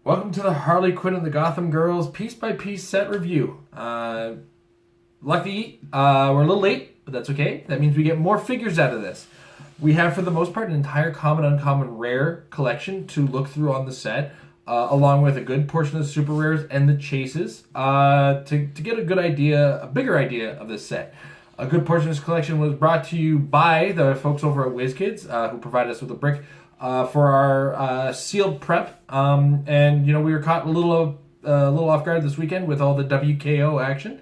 Welcome to the Harley Quinn and the Gotham Girls piece-by-piece set review. Lucky, we're a little late, but that's okay. That means we get more figures out of this. We have, for the most part, an entire common, uncommon, rare collection to look through on the set, along with a good portion of the super rares and the chases, to get a good idea, a bigger idea of this set. A good portion of this collection was brought to you by the folks over at Wizkids, who provided us with a brick for our sealed prep, and we were caught a little off guard this weekend with all the WKO action.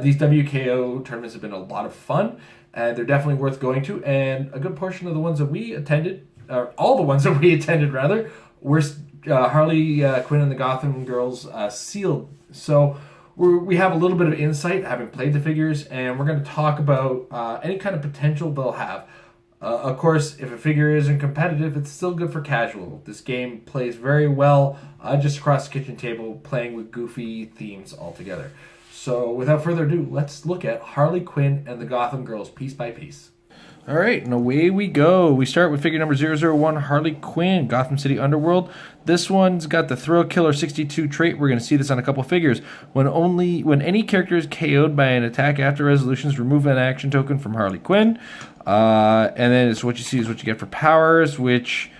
These WKO tournaments have been a lot of fun, and they're definitely worth going to. And a good portion of the ones that we attended, or all the ones that we attended rather, were Harley Quinn and the Gotham Girls sealed. So we have a little bit of insight, having played the figures, and we're going to talk about any kind of potential they'll have. Of course, if a figure isn't competitive, it's still good for casual. This game plays very well just across the kitchen table, playing with goofy themes altogether. So without further ado, let's look at Harley Quinn and the Gotham Girls piece by piece. All right, and away we go. We start with figure number 001, Harley Quinn, Gotham City Underworld. This one's got the Thrill Killer 62 trait. We're going to see this on a couple figures. When any character is KO'd by an attack after resolutions, remove an action token from Harley Quinn. And then it's what you see is what you get for powers, which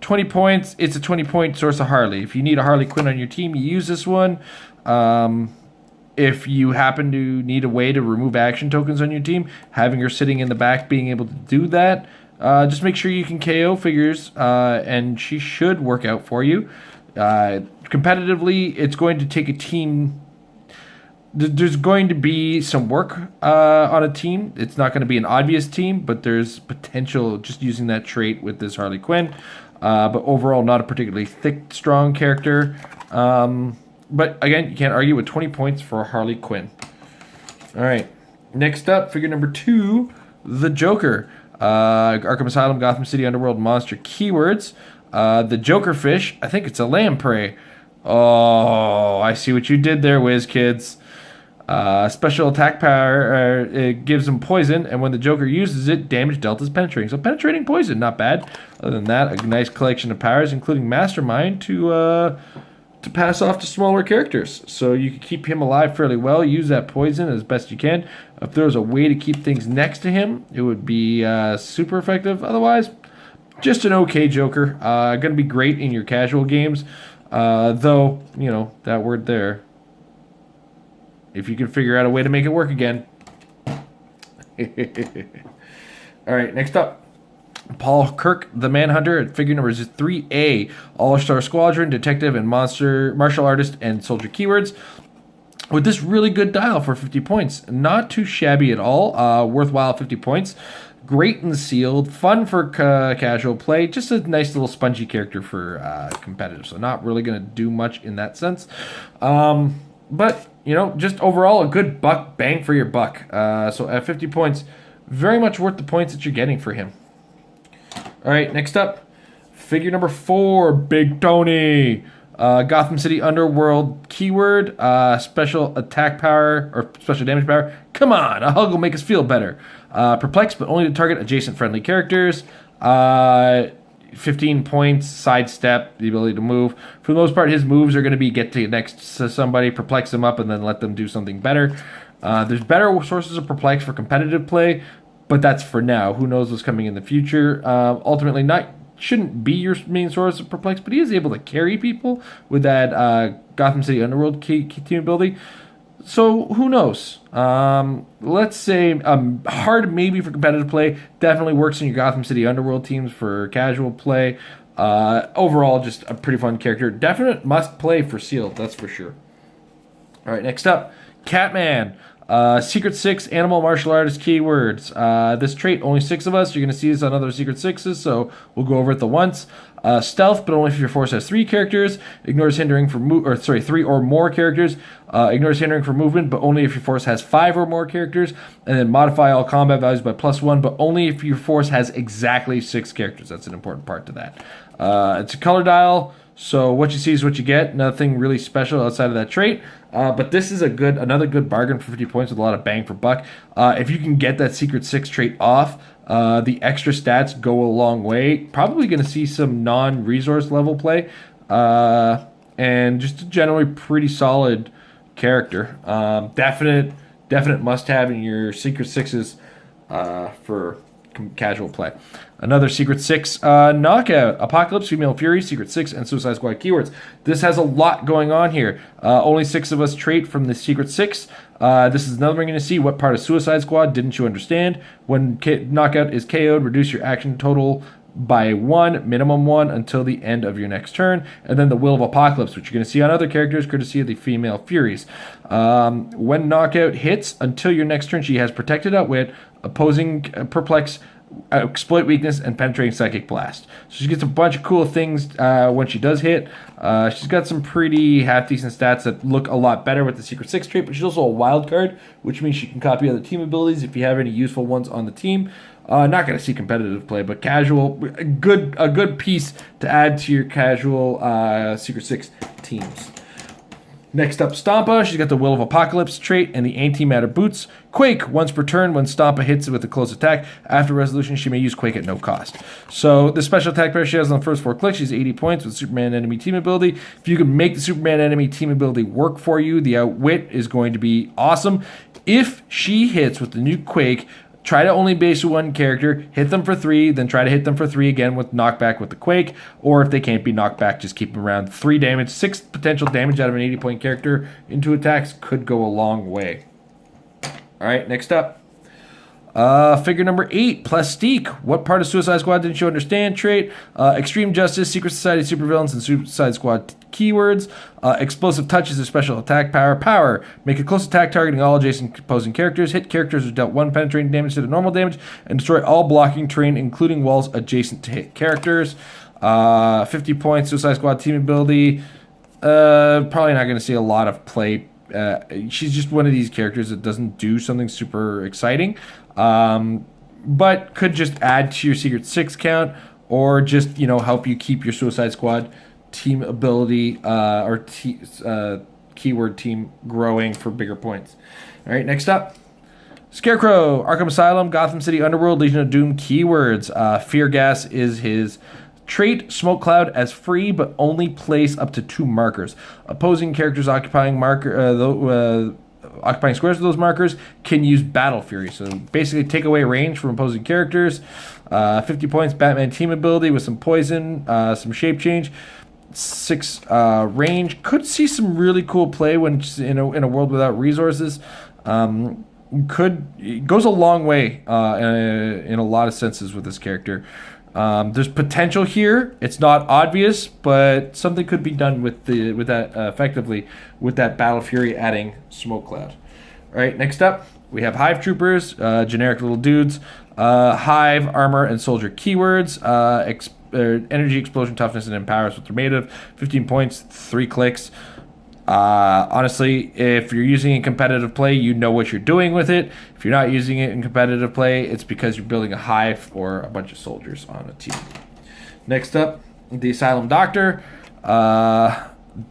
20 points. It's a 20-point source of Harley. If you need a Harley Quinn on your team, you use this one. If you happen to need a way to remove action tokens on your team, having her sitting in the back being able to do that, just make sure you can KO figures, and she should work out for you. Competitively, it's going to take a team. There's going to be some work on a team. It's not going to be an obvious team, but there's potential just using that trait with this Harley Quinn. But overall, not a particularly thick, strong character. But again, you can't argue with 20 points for Harley Quinn. All right. Next up, figure number 2, the Joker. Arkham Asylum, Gotham City Underworld monster keywords. The Joker fish. I think it's a lamprey. Oh, I see what you did there, Wizkids. Special attack power, it gives him poison, and when the Joker uses it, damage dealt is penetrating. So penetrating poison, not bad. Other than that, a nice collection of powers, including Mastermind, to pass off to smaller characters. So you can keep him alive fairly well, use that poison as best you can. If there was a way to keep things next to him, it would be super effective. Otherwise, just an okay Joker. Going to be great in your casual games, though, that word there, if you can figure out a way to make it work again. All right, next up. Paul Kirk, the Manhunter, at figure number 3A. All-Star Squadron, Detective, and Martial Artist, and Soldier keywords. With this really good dial for 50 points. Not too shabby at all. Worthwhile 50 points. Great and sealed. Fun for casual play. Just a nice little spongy character for competitive. So not really going to do much in that sense. But, just overall a good bang for your buck. So at 50 points, very much worth the points that you're getting for him. All right, next up, figure number 4, Big Tony. Gotham City Underworld keyword, special attack power, or special damage power. Come on, a hug will make us feel better. Perplex, but only to target adjacent friendly characters. 15 points, sidestep, the ability to move. For the most part, his moves are going to be get to next to somebody, perplex them up, and then let them do something better. There's better sources of perplex for competitive play, but that's for now. Who knows what's coming in the future? Ultimately, shouldn't be your main source of perplex, but he is able to carry people with that Gotham City Underworld key team ability. So who knows? Let's say hard maybe for competitive play. Definitely works in your Gotham City Underworld teams for casual play. Overall, just a pretty fun character. Definite must play for sealed, that's for sure. All right, next up, Catman. Secret 6 animal martial artist keywords. This trait, only 6 of us. You're going to see this on other Secret 6s, so we'll go over it the once. Stealth, but only if your force has 3 characters. Ignores hindering for 3 or more characters. Ignores hindering for movement, but only if your force has 5 or more characters. And then modify all combat values by +1, but only if your force has exactly 6 characters. That's an important part to that. It's a color dial. So what you see is what you get. Nothing really special outside of that trait. But this is another good bargain for 50 points with a lot of bang for buck. If you can get that Secret 6 trait off, the extra stats go a long way. Probably going to see some non-resource level play. and just a generally pretty solid character. Definite must-have in your Secret Sixes for casual play. Another Secret Six knockout: Apocalypse, Female Fury, Secret Six, and Suicide Squad keywords. This has a lot going on here. Only 6 of us trait from the Secret Six. This is another we're going to see. What part of Suicide Squad didn't you understand? When knockout is KO'd, reduce your action total by 1, minimum 1, until the end of your next turn. And then the Will of Apocalypse, which you're going to see on other characters, courtesy of the Female Furies. When knockout hits, until your next turn, she has Protected Outwit, Opposing Perplex, Exploit Weakness, and Penetrating Psychic Blast. So she gets a bunch of cool things when she does hit. She's got some pretty half-decent stats that look a lot better with the Secret Six trait, but she's also a wild card, which means she can copy other team abilities if you have any useful ones on the team. Not going to see competitive play, but casual, a good piece to add to your casual Secret Six teams. Next up, Stompa. She's got the Will of Apocalypse trait and the Antimatter Boots. Quake. Once per turn, when Stompa hits it with a close attack, after resolution, she may use Quake at no cost. So the special attack pair she has on the first 4 clicks, she's 80 points with Superman enemy team ability. If you can make the Superman enemy team ability work for you, the Outwit is going to be awesome. If she hits with the new Quake, try to only base 1 character, hit them for 3, then try to hit them for 3 again with knockback with the Quake, or if they can't be knocked back, just keep them around. 3 damage, 6 potential damage out of an 80-point character into attacks could go a long way. All right, next up. Figure number 8, Plastique. What part of Suicide Squad didn't you understand? Trait. Extreme Justice, Secret Society supervillains, and Suicide Squad keywords. Explosive Touch is a special attack power. Power. Make a close attack targeting all adjacent opposing characters. Hit characters who dealt 1 penetrating damage to the normal damage, and destroy all blocking terrain, including walls adjacent to hit characters. 50 points, Suicide Squad team ability. Probably not going to see a lot of play. She's just one of these characters that doesn't do something super exciting. But could just add to your Secret Six count, or just, help you keep your Suicide Squad team ability or keyword team growing for bigger points. All right, next up. Scarecrow, Arkham Asylum, Gotham City Underworld, Legion of Doom keywords. Fear Gas is his trait. Smoke Cloud as free, but only place up to 2 markers. Opposing characters occupying occupying squares with those markers can use Battle Fury. So basically take away range from opposing characters. 50 points, Batman team ability with some poison, some shape change. 6 range. Could see some really cool play when in a world without resources. It goes a long way in a lot of senses with this character. There's potential here. It's not obvious, but something could be done with that effectively with that Battle Fury adding Smoke Cloud. All right, next up we have Hive Troopers, generic little dudes. Hive, Armor, and Soldier keywords. Energy, Explosion, Toughness, and Empower is what they're made of. 15 points, 3 clicks. Honestly, if you're using it in competitive play, you know what you're doing with it. If you're not using it in competitive play, it's because you're building a hive or a bunch of soldiers on a team. Next up, the Asylum Doctor.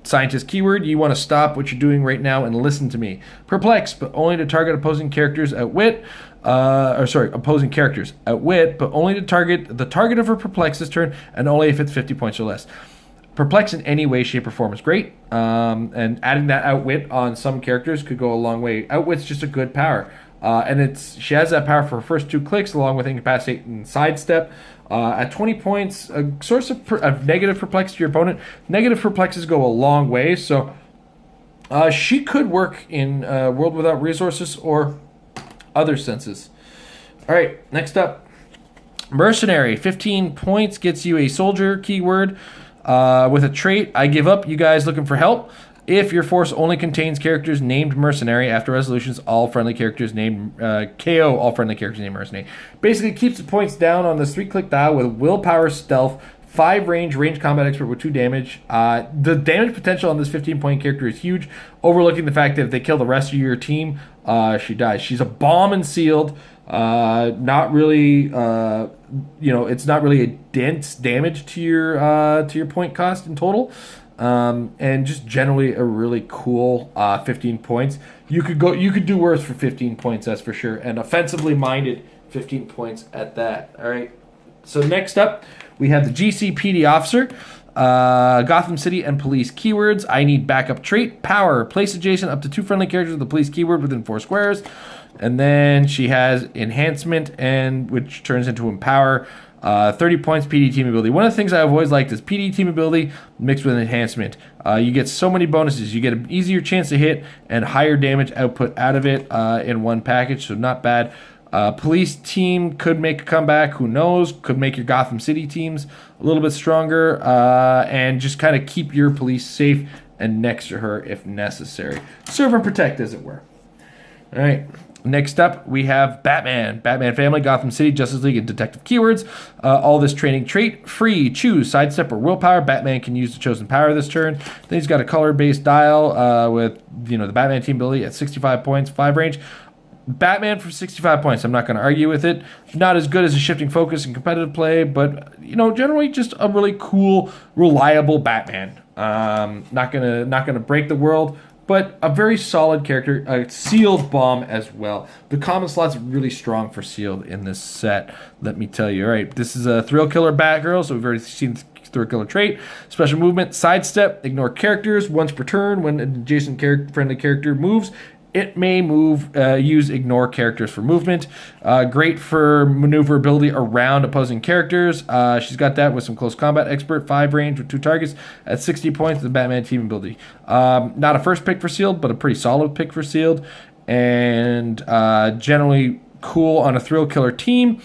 Scientist keyword. You want to stop what you're doing right now and listen to me. Perplex, but only to target opposing characters Outwit. Opposing characters Outwit, but only to target the target of her Perplex this turn, and only if it's 50 points or less. Perplex in any way, shape, or form is great. And adding that Outwit on some characters could go a long way. Outwit's just a good power. And she has that power for her first 2 clicks, along with Incapacitate and Sidestep. At 20 points, a source of negative Perplex to your opponent. Negative Perplexes go a long way, so she could work in a world without resources or other senses. All right, next up. Mercenary. 15 points gets you a soldier keyword. With a trait, I give up, you guys looking for help. If your force only contains characters named Mercenary, after resolutions, all friendly characters named KO, all friendly characters named Mercenary. Basically keeps the points down on this 3-click dial with Willpower, Stealth, 5 range combat expert with 2 damage. The damage potential on this 15-point character is huge, overlooking the fact that if they kill the rest of your team, she dies. She's a bomb and sealed. Not really, it's not really a dense damage to your point cost in total, and just generally a really cool 15 points. You could do worse for 15 points, that's for sure, and offensively minded 15 points at that. All right. So next up, we have the GCPD officer. Gotham City and police keywords. I need backup trait. Power. Place adjacent up to 2 friendly characters with the police keyword within 4 squares. And then she has enhancement, and which turns into empower. 30 points PD team ability. One of the things I've always liked is PD team ability mixed with enhancement. You get so many bonuses. You get an easier chance to hit and higher damage output out of it in one package, so not bad. Police team could make a comeback. Who knows? Could make your Gotham City teams a little bit stronger and just kind of keep your police safe and next to her if necessary. Serve and protect, as it were. All right. Next up, we have Batman. Batman Family, Gotham City, Justice League, and Detective keywords. All this training trait. Free. Choose. Sidestep or willpower. Batman can use the chosen power this turn. Then he's got a color-based dial with the Batman team ability at 65 points, 5 range. Batman for 65 points. I'm not going to argue with it. Not as good as a shifting focus and competitive play, but generally just a really cool, reliable Batman. Not gonna break the world, but a very solid character. A sealed bomb as well. The common slot's really strong for sealed in this set. Let me tell you. All right, this is a Thrill Killer Batgirl, so we've already seen Thrill Killer trait. Special movement, sidestep, ignore characters once per turn. When an adjacent friendly character moves, it may use ignore characters for movement. Great for maneuverability around opposing characters. She's got that with some close combat expert, 5 range with 2 targets at 60 points. The Batman team ability. Not a first pick for sealed, but a pretty solid pick for sealed, and generally cool on a Thrill Killer team.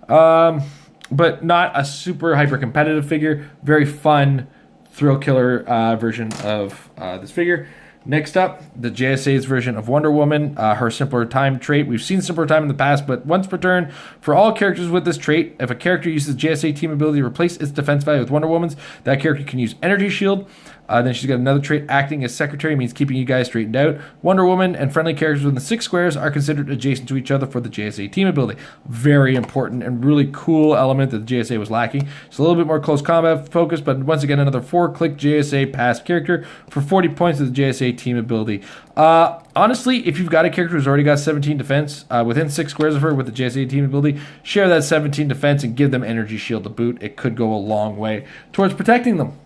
But not a super hyper competitive figure. Very fun Thrill Killer version of this figure. Next up, the JSA's version of Wonder Woman, her simpler time trait. We've seen simpler time in the past, but once per turn, for all characters with this trait, if a character uses JSA team ability to replace its defense value with Wonder Woman's, that character can use Energy Shield. Then she's got another trait, acting as secretary, means keeping you guys straightened out. Wonder Woman and friendly characters within the 6 squares are considered adjacent to each other for the JSA team ability. Very important and really cool element that the JSA was lacking. It's a little bit more close combat focus, but once again, another 4-click JSA pass character for 40 points of the JSA team ability. Honestly, if you've got a character who's already got 17 defense within 6 squares of her with the JSA team ability, share that 17 defense and give them Energy Shield to boot. It could go a long way towards protecting them.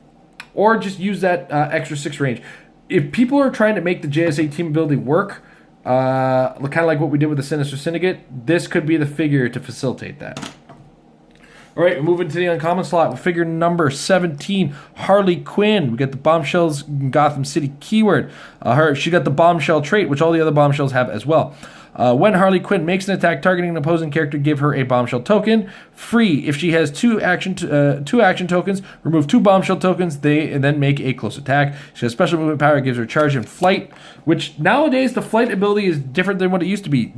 Or just use that extra 6 range. If people are trying to make the JSA team ability work, kind of like what we did with the Sinister Syndicate, this could be the figure to facilitate that. All right, moving to the uncommon slot. Figure number 17, Harley Quinn. We got the Bombshells Gotham City keyword. She got the Bombshell trait, which all the other Bombshells have as well. When Harley Quinn makes an attack targeting an opposing character, give her a Bombshell token. Free. If she has 2 action tokens, remove 2 Bombshell tokens, and then make a close attack. She has special movement power, gives her charge and flight, which nowadays the flight ability is different than what it used to be.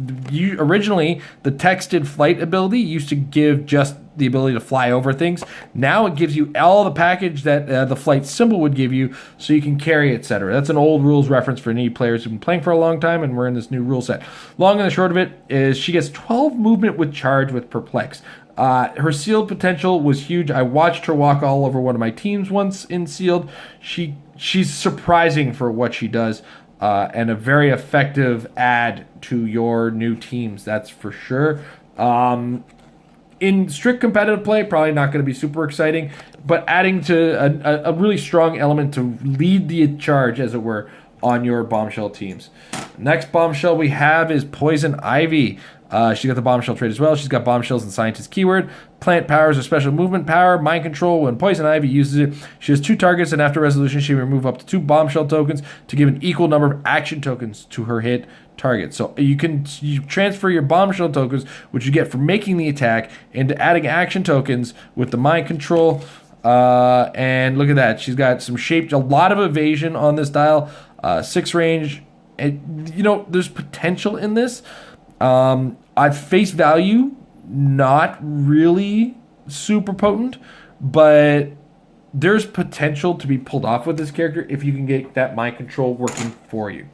Originally, the texted flight ability used to give just the ability to fly over things. Now it gives you all the package that the flight symbol would give you, so you can carry, etc. That's an old rules reference for any players who've been playing for a long time, and we're in this new rule set. Long and the short of it is she gets 12 movement with charge with perplex. Her sealed potential was huge. I watched her walk all over one of my teams once in sealed. She's surprising for what she does, and a very effective add to your new teams, that's for sure. In strict competitive play, probably not going to be super exciting, but adding to a really strong element to lead the charge, as it were, on your Bombshell teams. Next Bombshell we have is Poison Ivy. She's got the Bombshell trait as well. She's got Bombshells and Scientist keyword. Plant powers or special movement power. Mind control. When Poison Ivy uses it, she has 2 targets, and after resolution, she may remove up to 2 Bombshell tokens to give an equal number of action tokens to her hit target. So you transfer your Bombshell tokens, which you get from making the attack, into adding action tokens with the mind control. And look at that. She's got some shaped, a lot of evasion on this dial. 6 range. And, there's potential in this. At face value, not really super potent, but there's potential to be pulled off with this character if you can get that mind control working for you.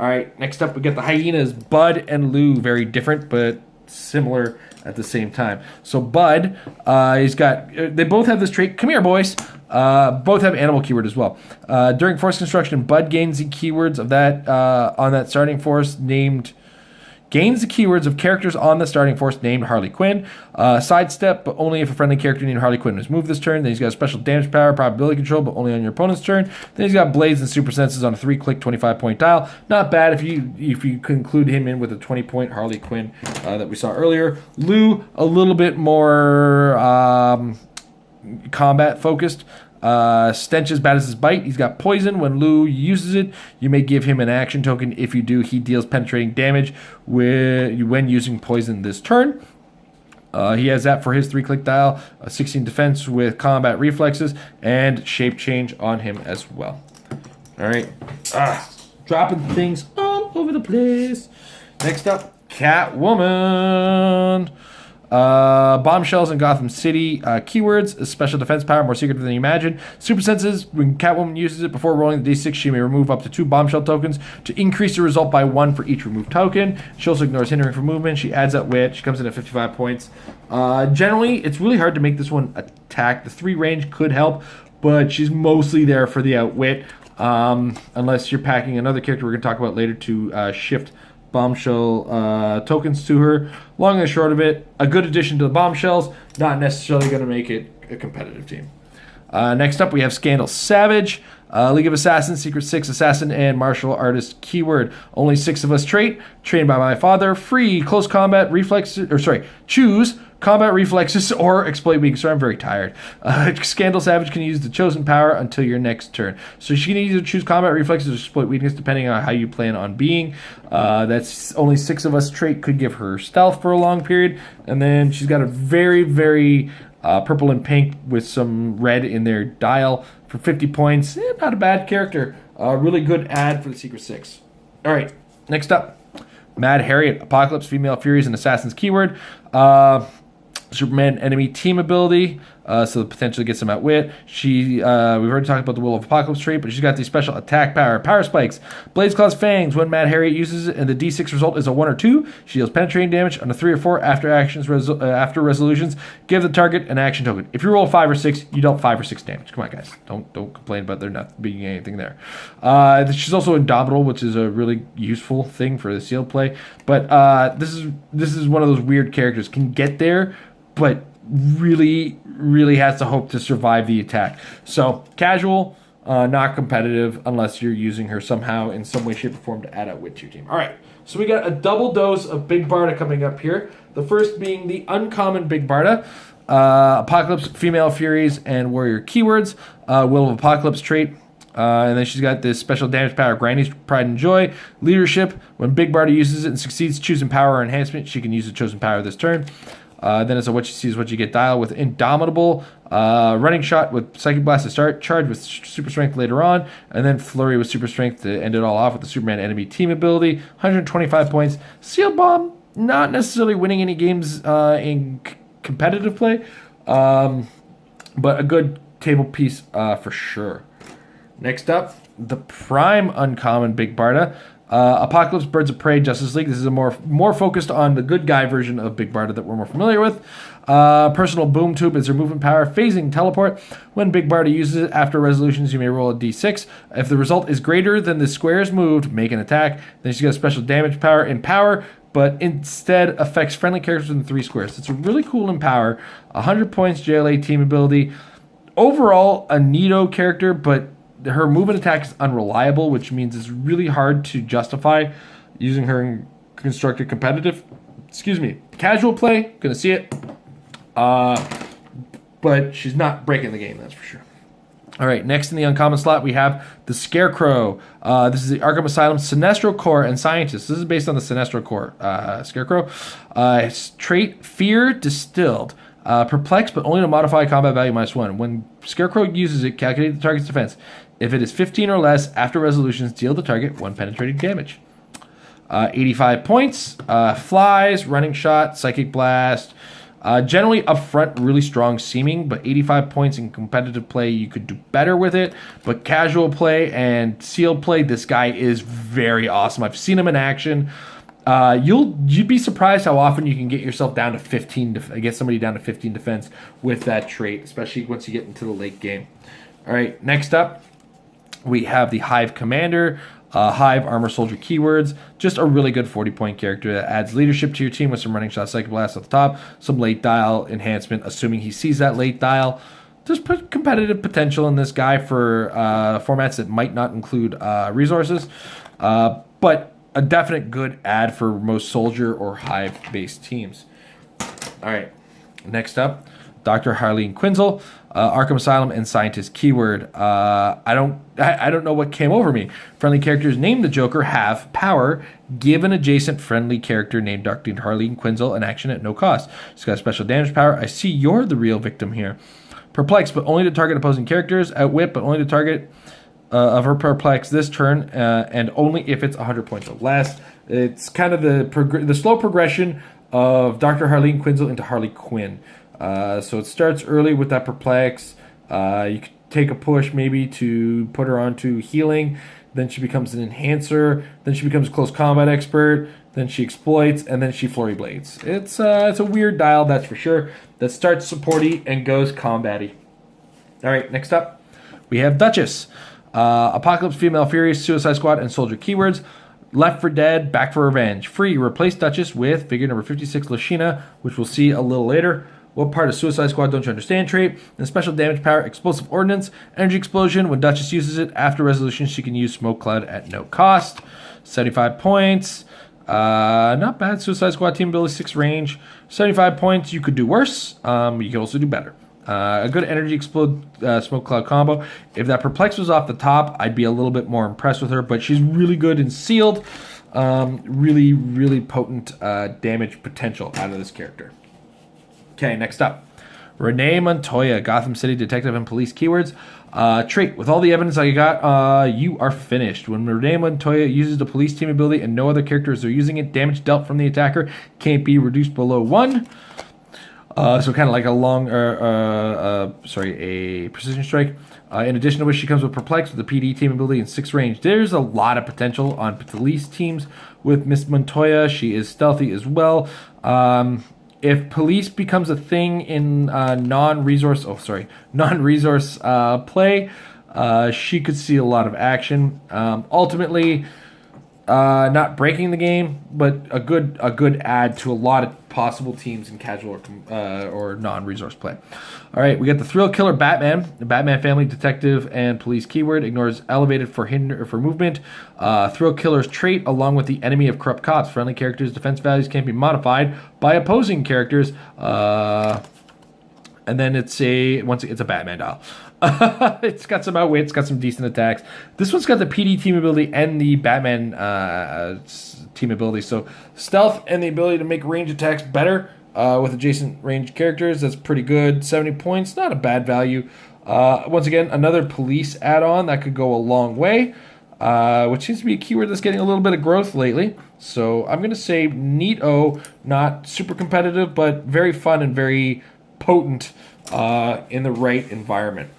All right, next up we got the Hyenas, Bud and Lou. Very different, but similar at the same time. So Bud, they both have this trait. Come here, boys. Both have animal keyword as well. During force construction, Bud gains the keywords of that on that starting force named Gains the keywords of characters on the starting force named Harley Quinn. Sidestep, but only if a friendly character named Harley Quinn was moved this turn. Then he's got special damage power, probability control, but only on your opponent's turn. Then he's got blades and super senses on a 3-click 25-point tile. Not bad if you conclude him in with a 20-point Harley Quinn that we saw earlier. Lou, a little bit more combat focused. Stench as bad as his bite. He's got poison. When Lou uses it, you may give him an action token. If you do, he deals penetrating damage when using poison this turn. He has that for his 3-click dial, 16 defense with combat reflexes, and shape change on him as well. All right. Dropping things all over the place. Next up, Catwoman. Bombshells in Gotham City. Keywords, a special defense power, more secretive than you imagine. Super senses, when Catwoman uses it before rolling the d6, she may remove up to 2 bombshell tokens to increase the result by 1 for each removed token. She also ignores hindering for movement. She adds that wit. She comes in at 55 points. Generally, it's really hard to make this one attack. The 3 range could help, but she's mostly there for the outwit. Unless you're packing another character we're going to talk about later to shift bombshell tokens to her. Long and short of it, a good addition to the bombshells, not necessarily going to make it a competitive team. Next up, we have Scandal Savage. League of Assassins, Secret 6 Assassin, and Martial Artist keyword. Only 6 of us trait. Trained by my father. Free, close combat, choose combat reflexes or exploit weakness. So I'm very tired. Scandal Savage can use the chosen power until your next turn. So she can either choose combat reflexes or exploit weakness depending on how you plan on being. That's only 6 of us trait could give her stealth for a long period. And then she's got a very, very purple and pink with some red in their dial for 50 points. Not a bad character. Really good ad for the Secret 6. All right, next up. Mad Harriet, Apocalypse, Female Furies, and Assassin's keyword. Superman enemy team ability, so potentially get some outwit. We've already talked about the Will of Apocalypse trait, but she's got the special attack power spikes, Blaze Claw's Fangs. When Mad Harriet uses it and the D6 result is a 1 or 2, she deals penetrating damage on a 3 or 4 after resolutions. Give the target an action token. If you roll a 5 or 6, you dealt 5 or 6 damage. Come on, guys, don't complain about there not being anything there. She's also indomitable, which is a really useful thing for the sealed play. But this is one of those weird characters, can get there, but really, really has to hope to survive the attack. So casual, not competitive unless you're using her somehow in some way, shape, or form to add outwit to your team. All right, so we got a double dose of Big Barda coming up here. The first being the uncommon Big Barda. Apocalypse, Female Furies, and Warrior keywords. Will of Apocalypse trait. And then she's got this special damage power, Granny's Pride and Joy. Leadership, when Big Barda uses it and succeeds choosing power or enhancement, she can use the chosen power this turn. Then it's a what you see is what you get dial with Indomitable, Running Shot with Psychic Blast to start, Charge with Super Strength later on, and then Flurry with Super Strength to end it all off with the Superman enemy team ability. 125 points. Sealed Bomb, not necessarily winning any games in competitive play, but a good table piece for sure. Next up, the Prime Uncommon Big Barda. Apocalypse, Birds of Prey, Justice League. This is a more focused on the good guy version of Big Barda that we're more familiar with. Personal Boom Tube is her movement power. Phasing Teleport. When Big Barda uses it after resolutions, you may roll a d6. If the result is greater than the squares moved, make an attack. Then she's got a special damage power. Empower, but instead affects friendly characters within 3 squares. It's a really cool Empower. 100 points JLA team ability. Overall, a neato character, but her movement attack is unreliable, which means it's really hard to justify using her in constructed competitive. Casual play, gonna see it. But she's not breaking the game, that's for sure. All right, next in the uncommon slot, we have the Scarecrow. This is the Arkham Asylum Sinestro Core and Scientist. This is based on the Sinestro Core Scarecrow. Trait, Fear Distilled. Perplex, but only to modify combat value -1. When Scarecrow uses it, calculate the target's defense. If it is 15 or less, after resolutions, deal the target 1 penetrating damage. 85 points. Flies, Running Shot, Psychic Blast. Generally upfront, really strong seeming, but 85 points in competitive play, you could do better with it. But casual play and sealed play, this guy is very awesome. I've seen him in action. You'd be surprised how often you can get yourself down to 15, get somebody down to 15 defense with that trait, especially once you get into the late game. All right, next up, we have the Hive Commander. Hive, Armor Soldier keywords. Just a really good 40-point character that adds leadership to your team with some running shot, Psychic Blast at the top, some late dial enhancement, assuming he sees that late dial. There's competitive potential in this guy for formats that might not include resources, but a definite good ad for most Soldier or Hive-based teams. All right, next up, Dr. Harley Quinn, Arkham Asylum and Scientist keyword. I don't know what came over me. Friendly characters named the Joker have power. Give an adjacent friendly character named Dr. Harley Quinn an action at no cost. She's got special damage power. I see you're the real victim here. Perplex, but only to target opposing characters. Outwit, but only to target of her perplex this turn, and only if it's 100 points or less. It's kind of the slow progression of Dr. Harley Quinn into Harley Quinn. So it starts early with that perplex. You could take a push maybe to put her onto healing. Then she becomes an enhancer. Then she becomes a close combat expert. Then she exploits, and then she flurry blades. It's a weird dial, that's for sure. That starts supporty and goes combat-y. All right, next up, we have Duchess. Apocalypse, Female Fury, Suicide Squad, and Soldier keywords. Left 4 Dead, Back for Revenge. Free, replace Duchess with figure number 56, Lashina, which we'll see a little later. What part of Suicide Squad don't you understand trait? And special damage power, explosive ordnance, energy explosion. When Duchess uses it, after resolution, she can use smoke cloud at no cost. 75 points. Not bad. Suicide Squad team ability, 6 range. 75 points. You could do worse. You could also do better. A good energy explode smoke cloud combo. If that perplex was off the top, I'd be a little bit more impressed with her, but she's really good in sealed. Really, really potent damage potential out of this character. Okay, next up. Renee Montoya, Gotham City Detective and Police keywords. Trait, with all the evidence I got, you are finished. When Renee Montoya uses the police team ability and no other characters are using it, damage dealt from the attacker can't be reduced below 1. So kind of like a precision strike. In addition to which, she comes with Perplex with the PD team ability and 6 range. There's a lot of potential on police teams with Miss Montoya. She is stealthy as well. If police becomes a thing in non-resource play, she could see a lot of action. Ultimately, not breaking the game, but a good add to a lot of possible teams in casual or non-resource play. All right, we got the Thrill Killer Batman, the Batman family detective and police keyword, ignores elevated for movement. Thrill Killer's trait, along with the enemy of corrupt cops. Friendly characters' defense values can't be modified by opposing characters. And then it's a Batman dial. It's got some outwit, it's got some decent attacks. This one's got the PD team ability and the Batman team ability. So stealth and the ability to make range attacks better with adjacent range characters. That's pretty good. 70 points, not a bad value. Once again, another police add-on that could go a long way, which seems to be a keyword that's getting a little bit of growth lately. So I'm going to say neat-o, not super competitive, but very fun and very potent in the right environment.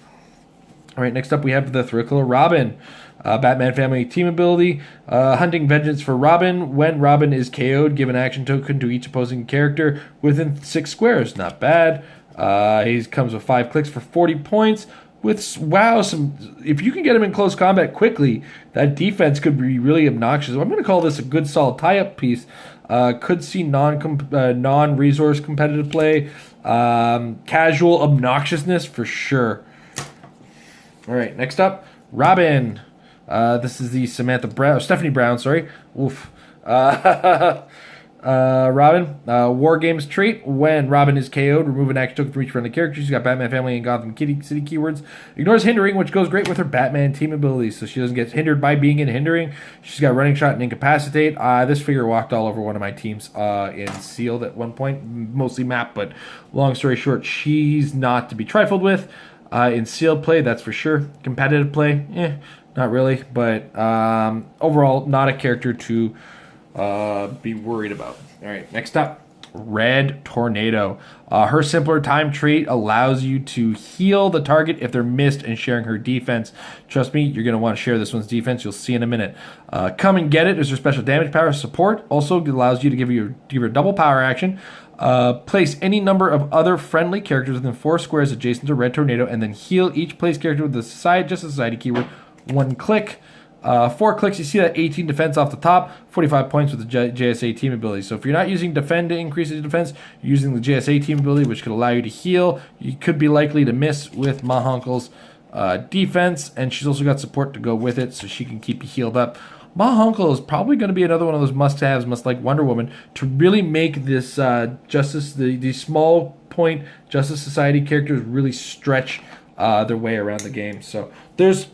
All right, next up we have the Thrill Killer Robin. Batman family team ability. Hunting vengeance for Robin. When Robin is KO'd, give an action token to each opposing character within 6 squares. Not bad. He comes with 5 clicks for 40 points. If you can get him in close combat quickly, that defense could be really obnoxious. I'm going to call this a good solid tie-up piece. Could see non-resource competitive play. Casual obnoxiousness for sure. All right, next up, Robin. This is the Stephanie Brown, sorry. Oof. Robin, War Games trait. When Robin is KO'd, remove an action token from each friendly character. She's got Batman family and Gotham City keywords. Ignores hindering, which goes great with her Batman team abilities, so she doesn't get hindered by being in hindering. She's got running shot and incapacitate. This figure walked all over one of my teams in sealed at one point, mostly map, but long story short, she's not to be trifled with. In sealed play, that's for sure. Competitive play, not really, but overall, not a character to be worried about. All right, next up, Red Tornado. Her simpler time trait allows you to heal the target if they're missed and sharing her defense. Trust me, you're going to want to share this one's defense. You'll see in a minute. Come and Get It is her special damage power. Support also allows you to give her double power action. Place any number of other friendly characters within 4 squares adjacent to Red Tornado, and then heal each place character with the Society keyword 1 click. 4 clicks, you see that 18 defense off the top, 45 points with the JSA team ability. So if you're not using defend to increase your defense, you're using the JSA team ability, which could allow you to heal. You could be likely to miss with Mahonkle's defense, and she's also got support to go with it, so she can keep you healed up. Mahonkle is probably going to be another one of those must-haves, much like Wonder Woman, to really make this the small point Justice Society characters really stretch their way around the game. So there's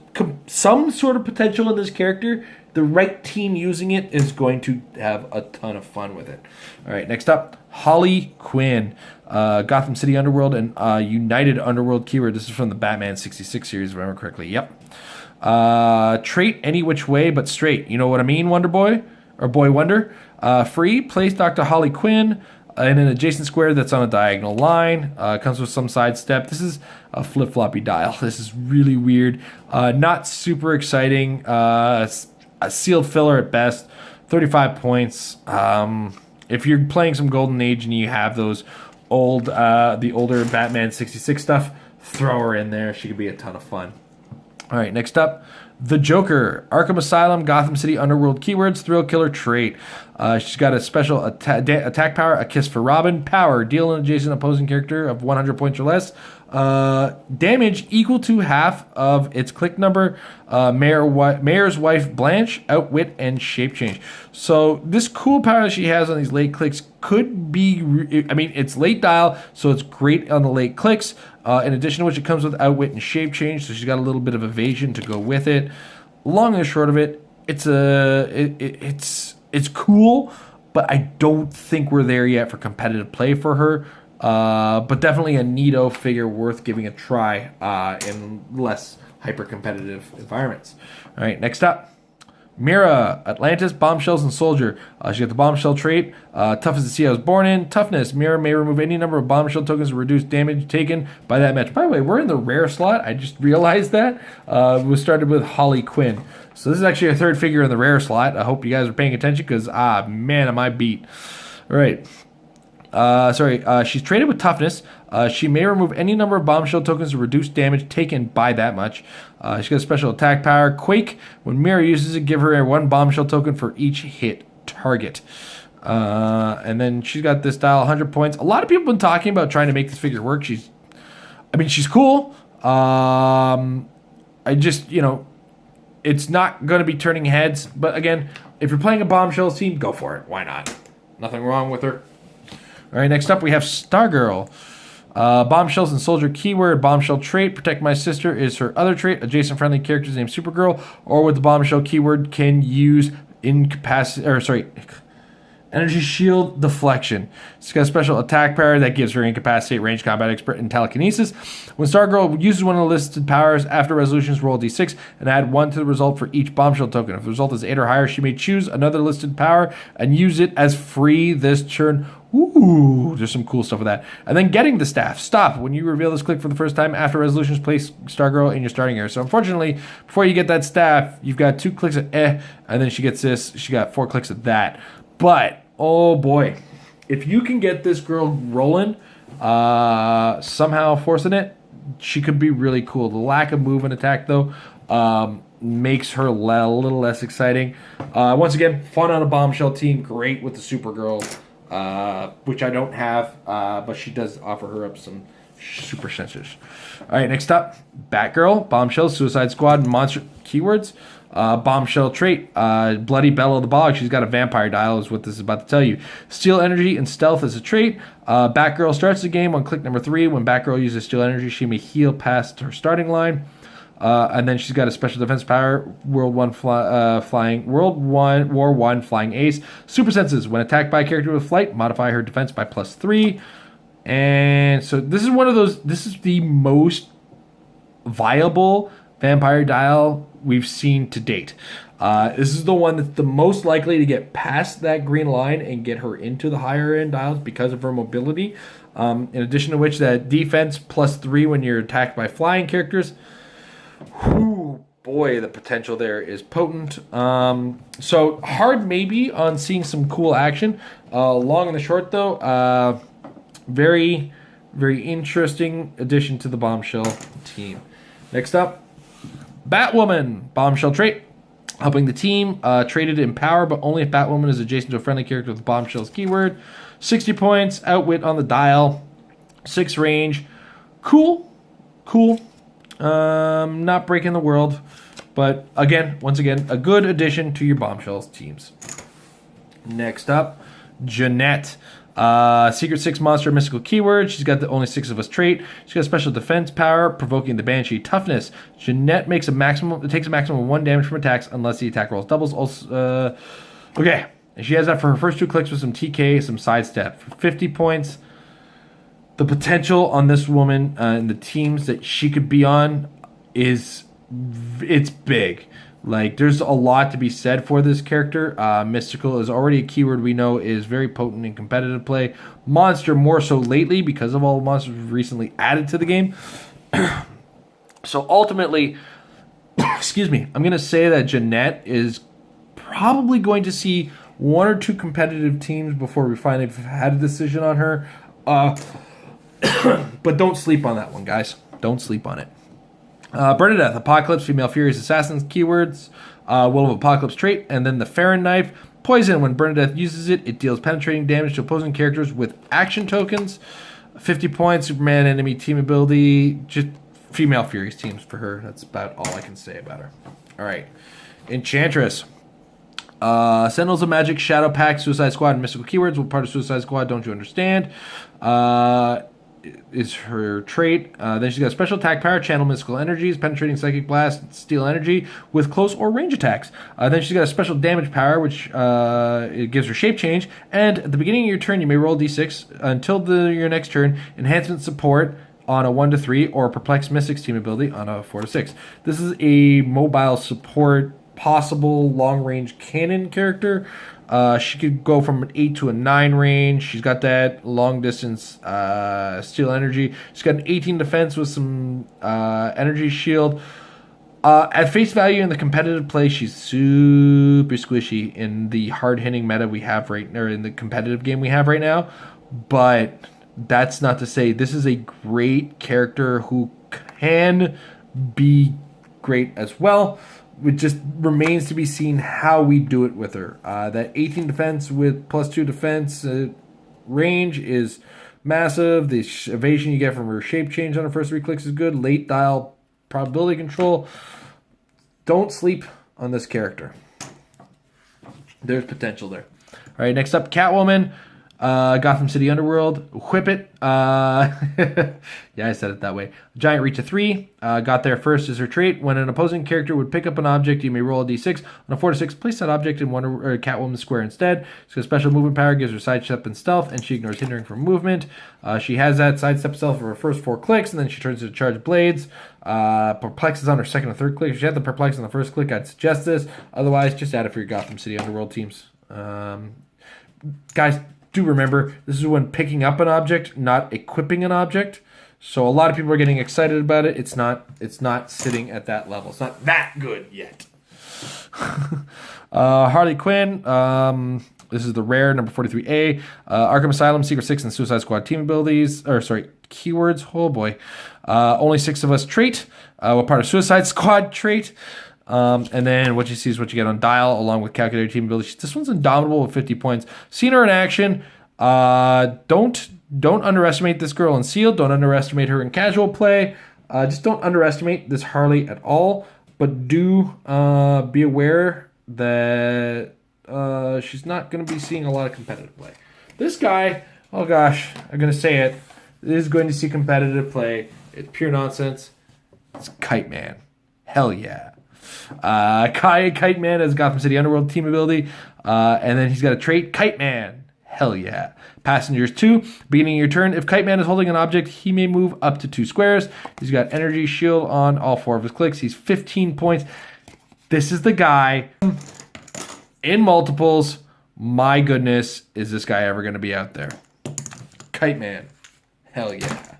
some sort of potential in this character. The right team using it is going to have a ton of fun with it. All right, next up, Harley Quinn. Gotham City Underworld and United Underworld keyword. This is from the Batman 66 series, if I remember correctly. Yep. Trait any which way but straight. You know what I mean, Wonder Boy? Or Boy Wonder. Free. Place Dr. Harley Quinn in an adjacent square that's on a diagonal line. Comes with some sidestep. This is a flip-floppy dial. This is really weird. Not super exciting. A sealed filler at best. 35 points. If you're playing some Golden Age and you have those the older Batman 66 stuff, throw her in there. She could be a ton of fun. All right, next up, the Joker. Arkham Asylum, Gotham City Underworld keywords, thrill killer trait. She's got a special attack power, a kiss for Robin. Power, deal an adjacent opposing character of 100 points or less. Damage equal to half of its click number. Mayor's wife Blanche, outwit, and shape change. So this cool power that she has on these late clicks could be, it's late dial, so it's great on the late clicks. In addition to which, it comes with outwit and shape change, so she's got a little bit of evasion to go with it. Long and short of it, it's cool, but I don't think we're there yet for competitive play for her. But definitely a neato figure worth giving a try in less hyper-competitive environments. All right, next up. Mira, Atlantis, Bombshells, and Soldier. She got the Bombshell trait. Tough as the sea I was born in. Toughness. Mira may remove any number of Bombshell tokens to reduce damage taken by that match. By the way, we're in the rare slot. I just realized that. We started with Harley Quinn. So this is actually a third figure in the rare slot. I hope you guys are paying attention because, man, am I beat. All right. She's traded with Toughness. She may remove any number of Bombshell tokens to reduce damage taken by that much. She's got a special attack power, Quake. When Mira uses it, give her one Bombshell token for each hit target. And then she's got this dial, 100 points. A lot of people have been talking about trying to make this figure work. She's cool. It's not going to be turning heads. But again, if you're playing a Bombshells team, go for it. Why not? Nothing wrong with her. All right, next up we have Stargirl. Bombshells and Soldier keyword, Bombshell trait, Protect My Sister is her other trait. Adjacent friendly characters named Supergirl, or with the Bombshell keyword, can use Energy Shield Deflection. She's got a special attack power that gives her Incapacitate, Range Combat Expert, and Telekinesis. When Stargirl uses one of the listed powers after resolutions, roll d6 and add 1 to the result for each Bombshell token. If the result is 8 or higher, she may choose another listed power and use it as free this turn. Ooh, there's some cool stuff with that. And then getting the staff. Stop. When you reveal this click for the first time after resolutions, place Stargirl in your starting area. So unfortunately, before you get that staff, you've got 2 clicks of and then she gets this. She got 4 clicks of that. But, oh boy, if you can get this girl rolling, somehow forcing it, she could be really cool. The lack of move and attack, though, makes her a little less exciting. Once again, fun on a Bombshell team. Great with the Supergirl. Which I don't have, but she does offer her up some super sensors. All right, next up, Batgirl, Bombshell, Suicide Squad, and Monster keywords. Bombshell trait, Bloody Belle of the Bog. She's got a vampire dial, is what this is about to tell you. Steal Energy and Stealth is a trait. Batgirl starts the game on click number 3. When Batgirl uses Steal Energy, she may heal past her starting line. And then she's got a special defense power, World War One Flying Ace. Super senses. When attacked by a character with flight, modify her defense by +3. And so this is one of those. This is the most viable vampire dial we've seen to date. This is the one that's the most likely to get past that green line and get her into the higher end dials because of her mobility. In addition to which, that defense +3 when you're attacked by flying characters. Whew, boy, the potential there is potent. So hard maybe on seeing some cool action. Long and the short though, very, very interesting addition to the Bombshell team. Next up, Batwoman, Bombshell trait. Helping the team, traded in power, but only if Batwoman is adjacent to a friendly character with Bombshell's keyword. 60 points, outwit on the dial, 6 range. Cool. Not breaking the world, but once again, a good addition to your Bombshells teams. Next up, Jeanette. Secret 6 monster, mystical keyword. She's got the only 6 of us trait. She's got a special defense power, provoking the Banshee toughness. Jeanette takes a maximum of 1 damage from attacks unless the attack rolls doubles. Also, okay. And she has that for her first 2 clicks with some TK, some sidestep. For 50 points. The potential on this woman and the teams that she could be on it's big. Like, there's a lot to be said for this character. Mystical is already a keyword we know is very potent in competitive play. Monster more so lately because of all the monsters we've recently added to the game. So ultimately, excuse me, I'm going to say that Jeanette is probably going to see 1 or 2 competitive teams before we finally had a decision on her. But don't sleep on that one, guys. Don't sleep on it. Bernadette, Apocalypse, Female Furious, Assassins, keywords, Will of Apocalypse trait, and then the Farron Knife. Poison, when Bernadette uses it, it deals penetrating damage to opposing characters with action tokens. 50 points, Superman enemy team ability. Just Female Furious teams for her. That's about all I can say about her. All right. Enchantress. Sentinels of Magic, Shadow Pact, Suicide Squad, and Mystical Keywords. What part of Suicide Squad don't you understand? Is her trait. Then she's got special attack power, channel mystical energies, penetrating psychic blast, steal energy with close or range attacks. Then she's got a special damage power, which it gives her shape change. And at the beginning of your turn, you may roll d6 until your next turn. Enhancement support on a 1 to 3 or perplex mystics team ability on a 4 to 6. This is a mobile support, possible long range cannon character. She could go from an 8 to a 9 range. She's got that long distance steal energy. She's got an 18 defense with some energy shield. At face value in the competitive play, she's super squishy in the hard hitting meta we have in the competitive game we have right now. But that's not to say this is a great character who can be great as well. It just remains to be seen how we do it with her. That 18 defense with plus 2 defense range is massive. The evasion you get from her shape change on her first 3 clicks is good. Late dial probability control. Don't sleep on this character. There's potential there. All right, next up, Catwoman. Gotham City Underworld, Whip It. Yeah, I said it that way. Giant Reach of 3. Got there first is her trait. When an opposing character would pick up an object, you may roll a d6. On a 4 to 6, place that object in Catwoman's square instead. She's got special movement power, gives her sidestep and stealth, and she ignores hindering from movement. She has that sidestep stealth for her first 4 clicks, and then she turns into charged blades. Perplex is on her second and third click. If she had the Perplex on the first click, I'd suggest this. Otherwise, just add it for your Gotham City Underworld teams. Guys, do remember, this is when picking up an object, not equipping an object. So a lot of people are getting excited about it. It's not sitting at that level. It's not that good yet. Harley Quinn. This is the rare number 43A. Arkham Asylum, Secret 6, and Suicide Squad team abilities. Keywords. Oh boy. Only 6 of us trait. What part of Suicide Squad trait? And then what you see is what you get on dial, along with calculated team abilities. This one's indomitable with 50 points. Seen her in action. Don't underestimate this girl in sealed. Don't underestimate her in casual play. Just don't underestimate this Harley at all. But do be aware that she's not going to be seeing a lot of competitive play. This guy, oh gosh, I'm going to say it, is going to see competitive play. It's pure nonsense. It's Kite Man. Hell yeah. Kite Man has Gotham City Underworld team ability. And then he's got a trait, Kite Man. Hell yeah. Passengers 2. Beginning of your turn, if Kite Man is holding an object, he may move up to 2 squares. He's got energy shield on all 4 of his clicks. He's 15 points. This is the guy in multiples. My goodness, is this guy ever going to be out there? Kite Man. Hell yeah.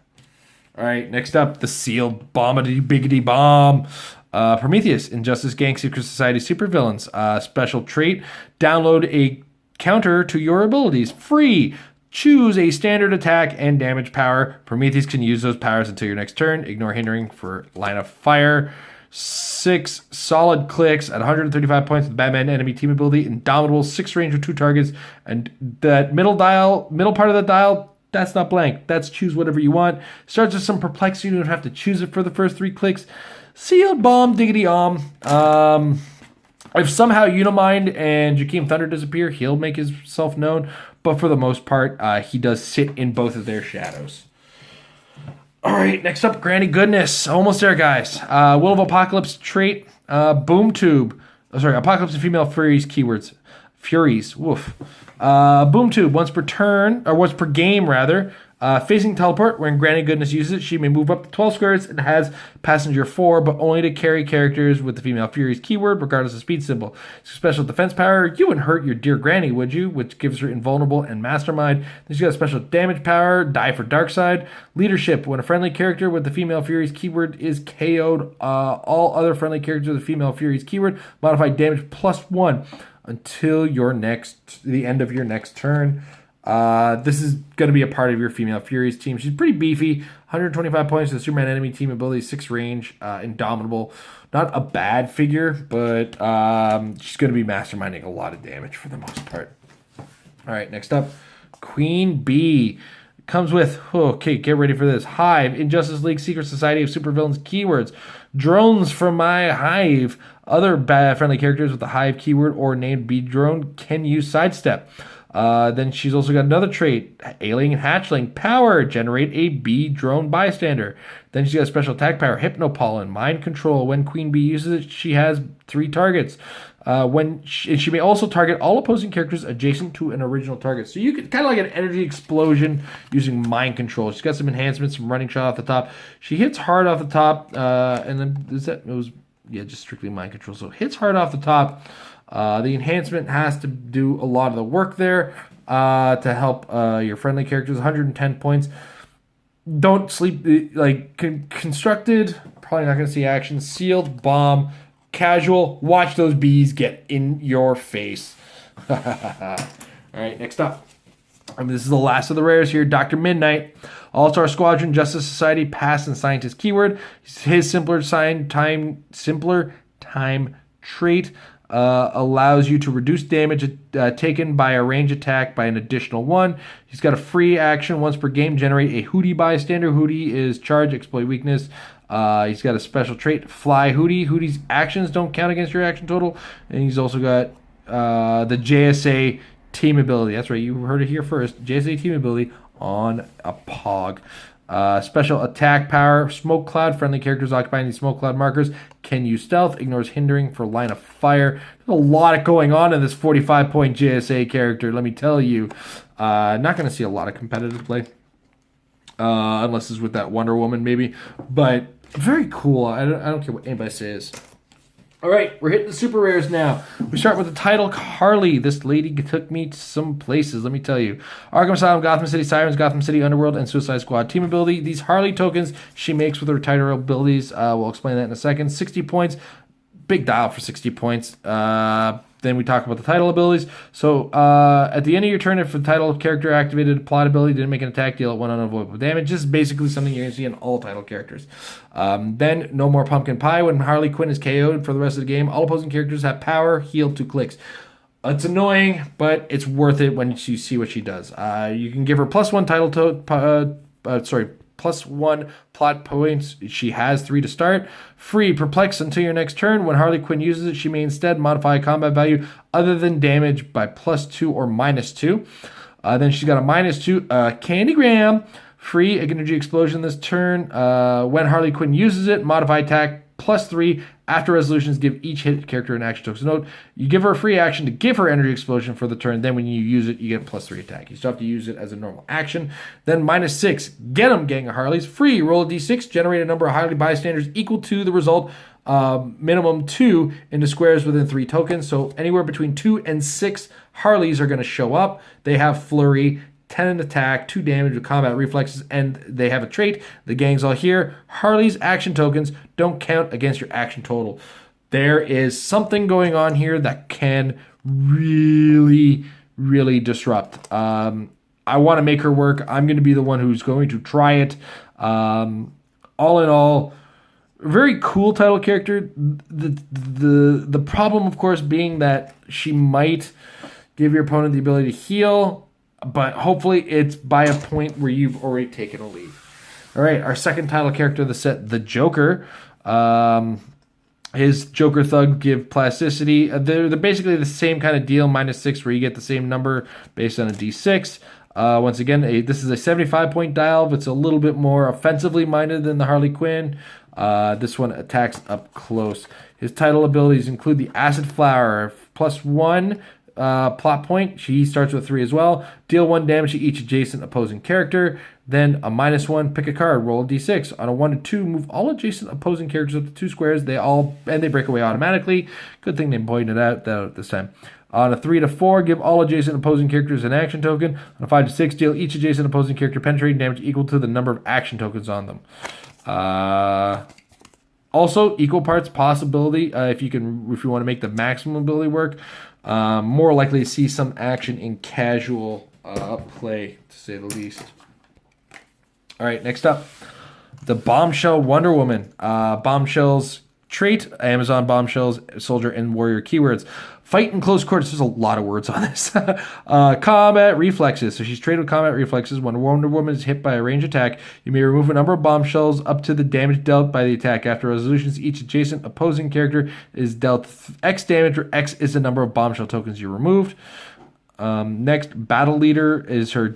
All right, next up, the sealed bombity biggity bomb. Prometheus, Injustice Gang Secret Society Supervillains. Special trait, download a counter to your abilities. Free. Choose a standard attack and damage power. Prometheus can use those powers until your next turn. Ignore hindering for line of fire. 6 solid Clix at 135 points with Batman enemy team ability. Indomitable, 6 range with 2 targets. And that middle part of the dial, that's not blank. That's choose whatever you want. Starts with some perplexity. You don't have to choose it for the first 3 clicks. Sealed Bomb, Diggity If somehow Unimind and Jakeem Thunder disappear, he'll make himself known. But for the most part, he does sit in both of their shadows. All right, next up, Granny Goodness. Almost there, guys. Will of Apocalypse trait, Boom Tube. Apocalypse and Female Furies keywords. Furies, woof. Boom Tube, once per game, rather. Facing teleport, when Granny Goodness uses it, she may move up to 12 squares and has passenger 4, but only to carry characters with the Female Furies keyword, regardless of speed symbol. Special defense power, you wouldn't hurt your dear Granny, would you? Which gives her invulnerable and mastermind. Then she's got a special damage power, die for Darkseid. Leadership, when a friendly character with the Female Furies keyword is KO'd, all other friendly characters with the Female Furies keyword modify damage +1 until the end of your next turn. This is going to be a part of your Female Furies team. She's pretty beefy. 125 points to the Superman enemy team ability, 6 range, Indomitable. Not a bad figure, but she's going to be masterminding a lot of damage for the most part. All right, next up, Queen Bee. Comes with, okay, get ready for this. Hive, Injustice League, Secret Society of Supervillains keywords. Drones from my Hive. Other bad friendly characters with the Hive keyword or named Bee Drone can use Sidestep. Then she's also got another trait, Alien Hatchling, Power, generate a bee drone bystander. Then she's got a special attack power, Hypnopollen, Mind Control. When Queen Bee uses it, she has 3 targets. She may also target all opposing characters adjacent to an original target. So you could kind of like an energy explosion using Mind Control. She's got some enhancements, some running shot off the top. She hits hard off the top, and then just strictly Mind Control. So hits hard off the top. The enhancement has to do a lot of the work there to help your friendly characters. 110 points. Don't sleep. Constructed, probably not going to see action. Sealed, Bomb, Casual. Watch those bees get in your face. All right, next up. This is the last of the rares here. Dr. Midnight. All-Star Squadron, Justice Society, Past and Scientist keyword. His simpler time trait allows you to reduce damage taken by a range attack by an additional 1. He's got a free action once per game, generate a Hootie bystander. Hootie is charge, exploit weakness. He's got a special trait, Fly Hootie. Hootie's actions don't count against your action total. And he's also got the JSA team ability. That's right, you heard it here first. JSA team ability on a Pog. Special attack power, Smoke Cloud. Friendly characters occupying these Smoke Cloud markers can use stealth. Ignores hindering for line of fire. There's a lot going on in this 45-point JSA character, let me tell you. Not going to see a lot of competitive play. Unless it's with that Wonder Woman, maybe. But very cool. I don't care what anybody says. All right, we're hitting the super rares now. We start with the title, Harley. This lady took me to some places, let me tell you. Arkham Asylum, Gotham City Sirens, Gotham City Underworld, and Suicide Squad team ability. These Harley tokens she makes with her title abilities. We'll explain that in a second. 60 points. Big dial for 60 points. Then we talk about the title abilities. So at the end of your turn, if the title character activated a plot ability, didn't make an attack, deal 1 unavoidable damage. This is basically something you're going to see in all title characters. Then No More Pumpkin Pie. When Harley Quinn is KO'd for the rest of the game, all opposing characters have power, heal 2 clicks. It's annoying, but it's worth it when you see what she does. You can give her +1 +1 plot points. She has 3 to start. Free, Perplex until your next turn. When Harley Quinn uses it, she may instead modify a combat value other than damage by +2 or -2. Then she's got a -2 Candygram. Free, energy explosion this turn. When Harley Quinn uses it, modify attack +3. After resolutions, give each hit character an action token. So note, you give her a free action to give her energy explosion for the turn. Then when you use it, you get a +3 attack. You still have to use it as a normal action. Then -6. Get 'em, gang of Harleys. Free. Roll a d6. Generate a number of Harley bystanders equal to the result. Minimum 2 into squares within 3 tokens. So anywhere between 2 and 6 Harleys are going to show up. They have flurry, 10 in attack, 2 damage with combat reflexes, and they have a trait. The gang's all here. Harley's action tokens don't count against your action total. There is something going on here that can really, really disrupt. I want to make her work. I'm going to be the one who's going to try it. All in all, Very cool title character. The problem, of course, being that she might give your opponent the ability to heal, but hopefully it's by a point where you've already taken a lead. All right, our second title character of the set, the Joker. His Joker Thug give plasticity. They're basically the same kind of deal, -6, where you get the same number based on a d6. Once again, this is a 75-point dial. It's a little bit more offensively minded than the Harley Quinn. This one attacks up close. His title abilities include the Acid Flower, +1 plot point. She starts with 3 as well. Deal 1 damage to each adjacent opposing character. Then a -1, pick a card, roll a d6. On a 1 to 2, move all adjacent opposing characters up to 2 squares. They break away automatically. Good thing they pointed out that this time. On a 3 to 4, give all adjacent opposing characters an action token. On a 5 to 6, deal each adjacent opposing character penetrating damage equal to the number of action tokens on them. Also, equal parts possibility if you want to make the maximum ability work. More likely to see some action in casual play, to say the least. All right, next up, the Bombshell Wonder Woman. Bombshells trait, Amazon Bombshells, Soldier, and Warrior keywords. Fight in close quarters. There's a lot of words on this. Combat reflexes. So she's traded with combat reflexes. When Wonder Woman is hit by a range attack, you may remove a number of bombshells up to the damage dealt by the attack. After resolutions, each adjacent opposing character is dealt X damage, where X is the number of bombshell tokens you removed. Next, Battle Leader is her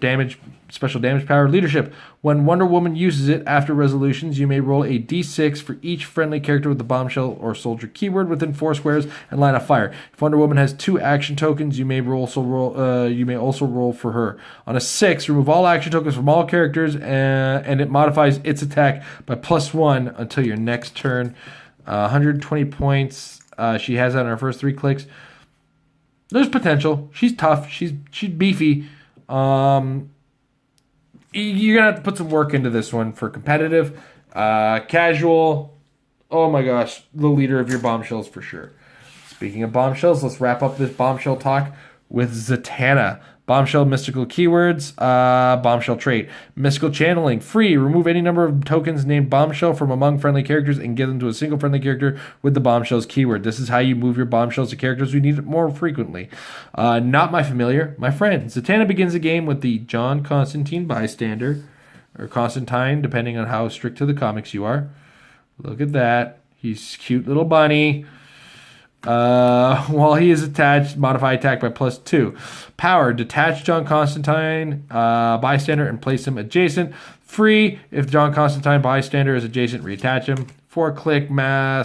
special damage power. Leadership. When Wonder Woman uses it after resolutions, you may roll a d6 for each friendly character with the bombshell or soldier keyword within 4 squares and line of fire. If Wonder Woman has 2 action tokens, you may also roll for her. On a 6, remove all action tokens from all characters, and it modifies its attack by +1 until your next turn. 120 points. She has that on her first 3 clicks. There's potential. She's tough. She's beefy. You're gonna have to put some work into this one for competitive, casual. Oh my gosh, the leader of your bombshells for sure. Speaking of bombshells, let's wrap up this bombshell talk with Zatanna. Bombshell mystical keywords, bombshell trait. Mystical channeling, free. Remove any number of tokens named bombshell from among friendly characters and give them to a single friendly character with the bombshells keyword. This is how you move your bombshells to characters who need it more frequently. Not my familiar, my friend. Zatanna begins the game with the John Constantine bystander, or Constantine, depending on how strict to the comics you are. Look at that. He's a cute little bunny. While he is attached, modify attack by +2. Power, detach John Constantine bystander and place him adjacent. Free, if John Constantine bystander is adjacent, reattach him. 4-click,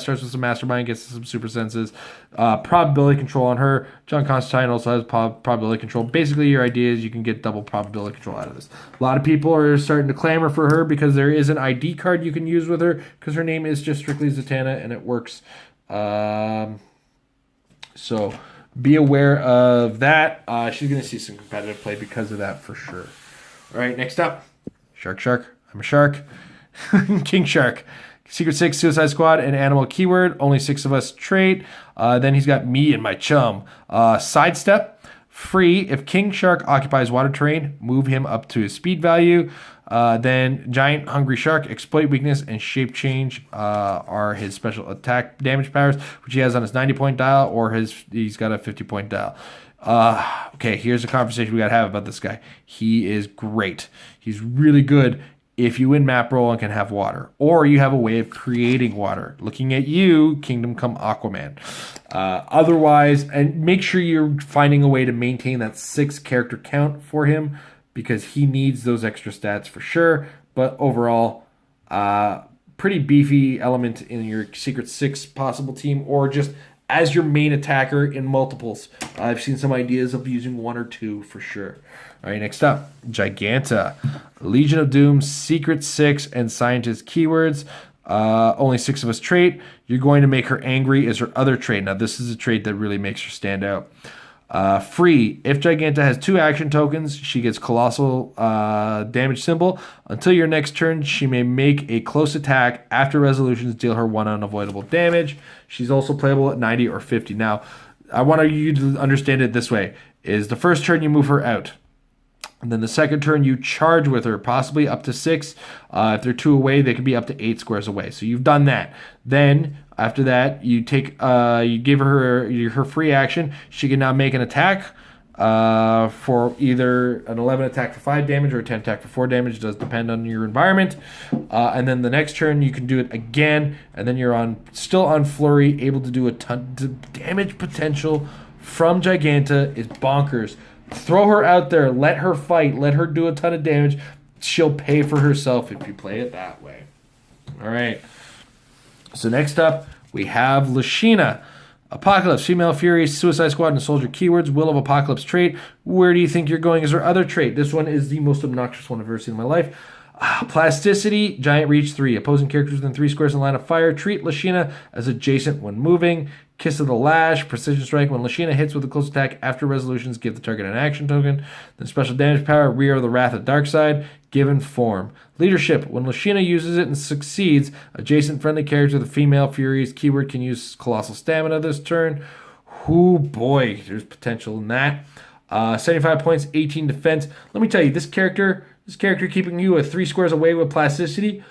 starts with some mastermind, gets some super senses. Probability control on her. John Constantine also has probability control. Basically, your idea is you can get double probability control out of this. A lot of people are starting to clamor for her because there is an ID card you can use with her because her name is just strictly Zatanna and it works. So be aware of that. She's going to see some competitive play because of that for sure. All right, next up. Shark. I'm a shark. King Shark. Secret 6, Suicide Squad, and Animal keyword. Only 6 of us trait. Then he's got me and my chum. Sidestep. Free. If King Shark occupies water terrain, move him up to his speed value. Then Giant Hungry Shark, Exploit Weakness, and Shape Change are his special attack damage powers, which he has on his 90-point dial, or he's got a 50-point dial. Okay, here's a conversation we got to have about this guy. He is great. He's really good if you win map roll and can have water, or you have a way of creating water. Looking at you, Kingdom Come Aquaman. Otherwise, and make sure you're finding a way to maintain that 6 character count for him, because he needs those extra stats for sure. But overall, pretty beefy element in your Secret 6 possible team, or just as your main attacker in multiples. I've seen some ideas of using 1 or 2 for sure. All right, next up, Giganta. Legion of Doom, Secret 6, and Scientist keywords. Only 6 of us trait. You're going to make her angry is her other trait. Now, this is a trait that really makes her stand out. Free. If Giganta has 2 action tokens, she gets Colossal damage symbol. Until your next turn, she may make a close attack. After resolutions, deal her 1 unavoidable damage. She's also playable at 90 or 50. Now, I want you to understand it this way. Is the first turn you move her out. And then the second turn, you charge with her, possibly up to 6. If they're 2 away, they can be up to 8 squares away. So you've done that. Then after that, you give her free action. She can now make an attack for either an 11 attack for 5 damage or a 10 attack for 4 damage. It does depend on your environment. And then the next turn, you can do it again, and then you're still on flurry, able to do a ton. The damage potential from Giganta is bonkers. Throw her out there. Let her fight. Let her do a ton of damage. She'll pay for herself if you play it that way. All right. So next up, we have Lashina. Apocalypse, Female Fury, Suicide Squad, and Soldier keywords. Will of Apocalypse trait. Where do you think you're going as her other trait? This one is the most obnoxious one I've ever seen in my life. Plasticity, Giant Reach 3. Opposing characters within 3 squares in line of fire. Treat Lashina as adjacent when moving. Kiss of the Lash, Precision Strike. When Lashina hits with a close attack after resolutions, give the target an action token. Then Special Damage Power, Rear of the Wrath of Darkseid, given form. Leadership, when Lashina uses it and succeeds, adjacent friendly character with the Female Furies keyword can use Colossal Stamina this turn. Whoo boy, there's potential in that. 75 points, 18 defense. Let me tell you, this character keeping you at 3 squares away with plasticity,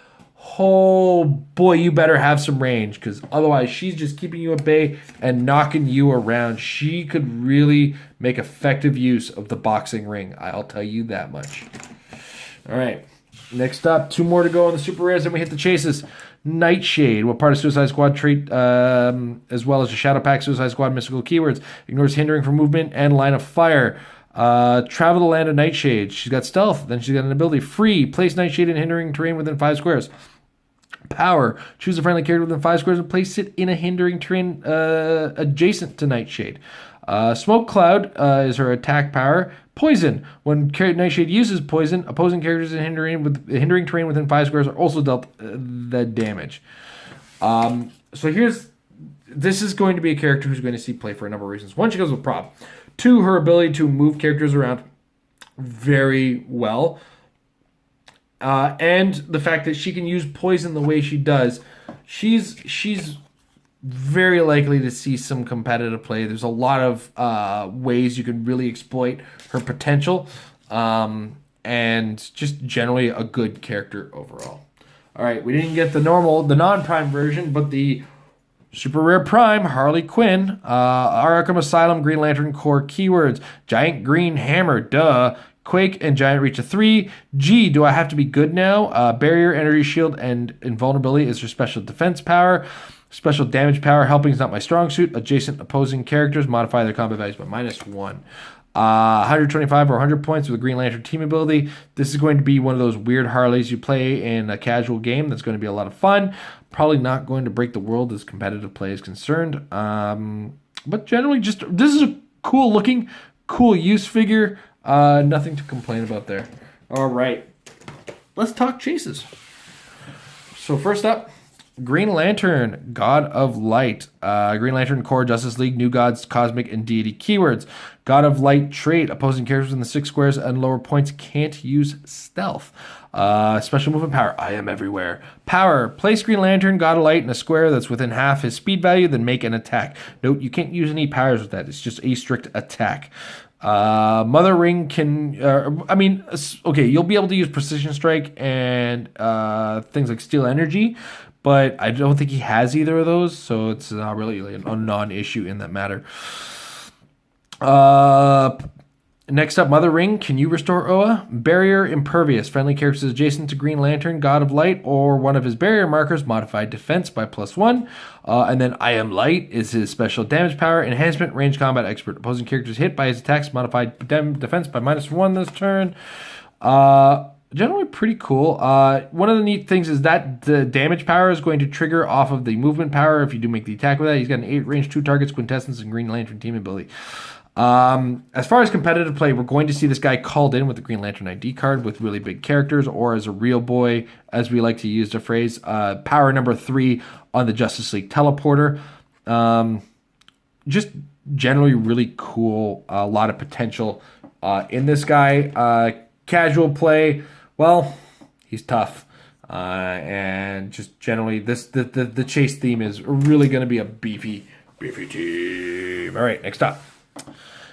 oh boy, you better have some range, because otherwise she's just keeping you at bay and knocking you around. She could really make effective use of the boxing ring. I'll tell you that much. All right, next up, 2 more to go on the super rares, then we hit the chases. Nightshade, what part of Suicide Squad trait, as well as the Shadow Pack Suicide Squad mystical keywords, ignores hindering from movement and line of fire. Travel the land of Nightshade. She's got stealth, then she's got an ability. Free, place Nightshade in hindering terrain within 5 squares. Power, choose a friendly character within 5 squares and place it in a hindering terrain adjacent to Nightshade. Smoke Cloud is her attack power. Poison, when Nightshade uses poison, opposing characters in hindering terrain within 5 squares are also dealt that damage. So this is going to be a character who's going to see play for a number of reasons. 1, she goes with prop. 2, her ability to move characters around very well. And the fact that she can use poison the way she does. She's very likely to see some competitive play. There's a lot of ways you can really exploit her potential. And just generally a good character overall. All right, we didn't get the non-prime version, but the super rare prime, Harley Quinn, Arkham Asylum, Green Lantern Corps keywords, Giant Green Hammer, duh, Quake and Giant Reach of 3. G, do I have to be good now? Barrier, Energy Shield, and Invulnerability is her special defense power. Special damage power, helping is not my strong suit. Adjacent opposing characters modify their combat values by -1. 125 or 100 points with a Green Lantern team ability. This is going to be one of those weird Harleys you play in a casual game. That's going to be a lot of fun. Probably not going to break the world as competitive play is concerned. But generally, this is a cool looking, cool use figure. Nothing to complain about there. All right, let's talk chases. So first up, Green Lantern, God of Light. Green Lantern Corps, Justice League, New Gods, Cosmic, and Deity keywords. God of Light trait. Opposing characters in the 6 squares and lower points can't use stealth. Special movement power. I am everywhere. Power. Place Green Lantern, God of Light in a square that's within half his speed value, then make an attack. Note, you can't use any powers with that. It's just a strict attack. Mother Ring can, you'll be able to use Precision Strike and things like Steel Energy, but I don't think he has either of those, so it's not really a non-issue in that matter. Next up, Mother Ring. Can you restore Oa? Barrier, Impervious. Friendly characters adjacent to Green Lantern, God of Light, or one of his barrier markers, modified defense by +1. And then I Am Light is his special damage power. Enhancement, range combat expert. Opposing characters hit by his attacks, modified defense by -1 this turn. Generally pretty cool. One of the neat things is that the damage power is going to trigger off of the movement power if you do make the attack with that. He's got an 8 range, 2 targets, quintessence, and Green Lantern team ability. As far as competitive play, we're going to see this guy called in with the Green Lantern ID card with really big characters, or as a real boy, as we like to use the phrase, power number 3 on the Justice League teleporter. Just generally really cool, a lot of potential in this guy. Casual play, well, he's tough. And just generally, the chase theme is really going to be a beefy team. All right, next up.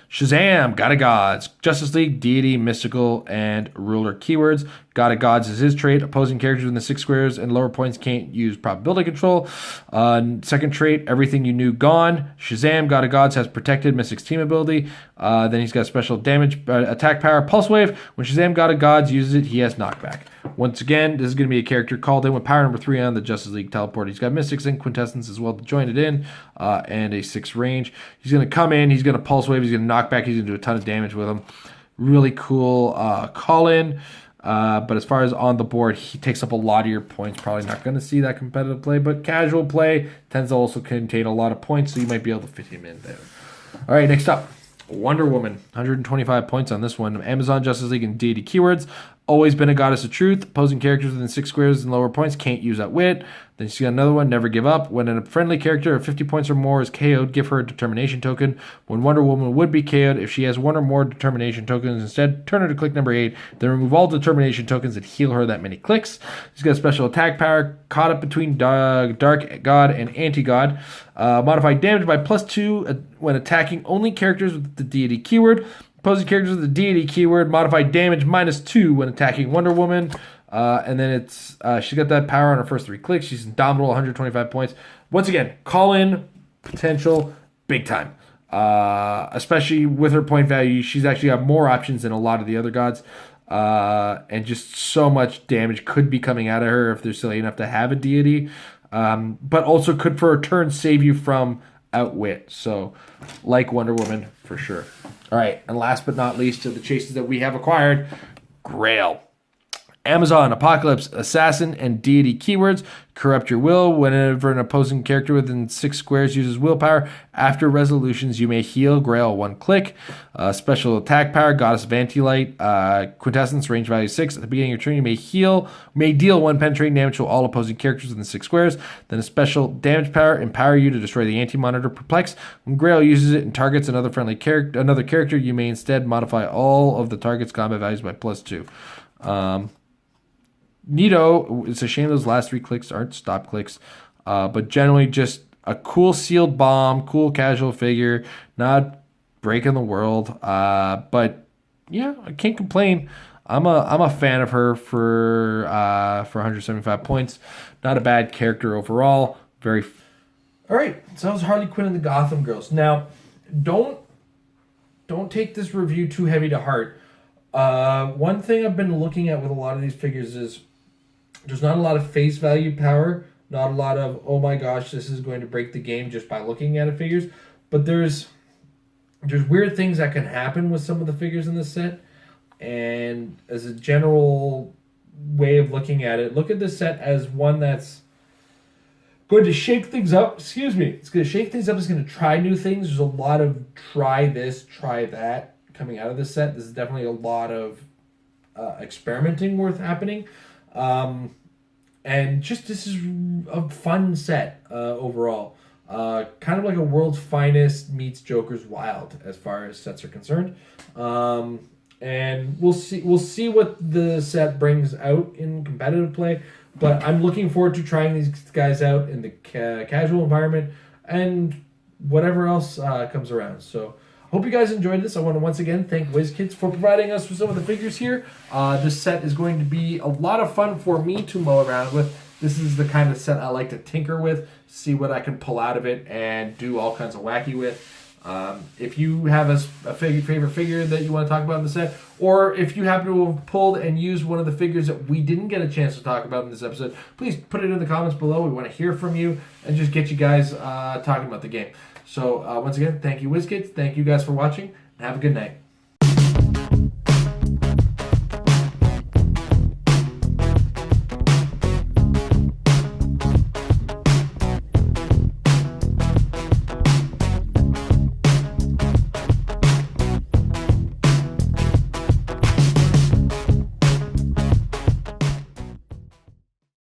Shazam, God of Gods, Justice League, Deity, Mystical, and Ruler keywords. God of Gods is his trait. Opposing characters in the 6 squares and lower points can't use probability control. Second trait, everything you knew gone. Shazam, God of Gods has protected Mystic's team ability. Then he's got special damage, attack power, Pulse Wave. When Shazam, God of Gods uses it, he has knockback. Once again, this is going to be a character called in with power number 3 on the Justice League teleport. He's got Mystics and Quintessence as well to join it in, and a 6 range. He's going to come in, he's going to Pulse Wave, he's going to knock back, he's going to do a ton of damage with him. Really cool call in. But as far as on the board, he takes up a lot of your points. Probably not going to see that competitive play, but casual play tends to also contain a lot of points, so you might be able to fit him in there. All right, next up, Wonder Woman. 125 points on this one. Amazon, Justice League, and Deity keywords. Always been a goddess of truth. Opposing characters within 6 squares and lower points can't use Outwit. Then she's got another one, Never Give Up. When a friendly character of 50 points or more is KO'd, give her a determination token. When Wonder Woman would be KO'd, if she has 1 or more determination tokens instead, turn her to click number 8, then remove all determination tokens and heal her that many clicks. She's got special attack power, caught up between Dark God and Anti-God. Modified damage by +2 when attacking only characters with the Deity keyword. Opposing characters with the Deity keyword, modified damage -2 when attacking Wonder Woman. And then it's she's got that power on her first 3 clicks. She's indomitable, 125 points. Once again, call in potential big time. Especially with her point value, she's actually got more options than a lot of the other gods. And just so much damage could be coming out of her if they're silly enough to have a deity. But also could for a turn save you from Outwit. So like Wonder Woman for sure. All right, and last but not least to the chases that we have acquired, Grail. Amazon, Apocalypse, Assassin, and Deity keywords. Corrupt your will. Whenever an opposing character within 6 squares uses willpower, after resolutions, you may heal Grail 1 click. Special attack power, Goddess of Anti-Light. Quintessence, range value 6. At the beginning of your turn, you may deal 1 penetrating damage to all opposing characters within 6 squares. Then a special damage power, empower you to destroy the anti-monitor Perplex. When Grail uses it and targets another character, you may instead modify all of the target's combat values by +2. Neato, it's a shame those last 3 clicks aren't stop clicks, but generally just a cool sealed bomb, cool casual figure, not breaking the world, but yeah, I can't complain. I'm a fan of her for 175 points. Not a bad character overall. All right, so that was Harley Quinn and the Gotham Girls. Now, don't take this review too heavy to heart. One thing I've been looking at with a lot of these figures is there's not a lot of face value power, not a lot of, oh my gosh, this is going to break the game just by looking at figures. But there's weird things that can happen with some of the figures in this set. And as a general way of looking at it, look at this set as one that's going to shake things up. Excuse me. It's going to shake things up. It's going to try new things. There's a lot of try this, try that coming out of this set. This is definitely a lot of experimenting worth happening. And just this is a fun set overall. Kind of like a World's Finest meets Joker's Wild as far as sets are concerned. And we'll see what the set brings out in competitive play. But I'm looking forward to trying these guys out in the casual environment and whatever else comes around. So hope you guys enjoyed this. I want to once again thank Wizkids for providing us with some of the figures here. This set is going to be a lot of fun for me to mow around with. This is the kind of set I like to tinker with, see what I can pull out of it, and do all kinds of wacky with. If you have a favorite figure that you want to talk about in the set, or if you happen to have pulled and used one of the figures that we didn't get a chance to talk about in this episode, please put it in the comments below. We want to hear from you and just get you guys talking about the game. So once again, thank you, Wizkids. Thank you guys for watching, and have a good night.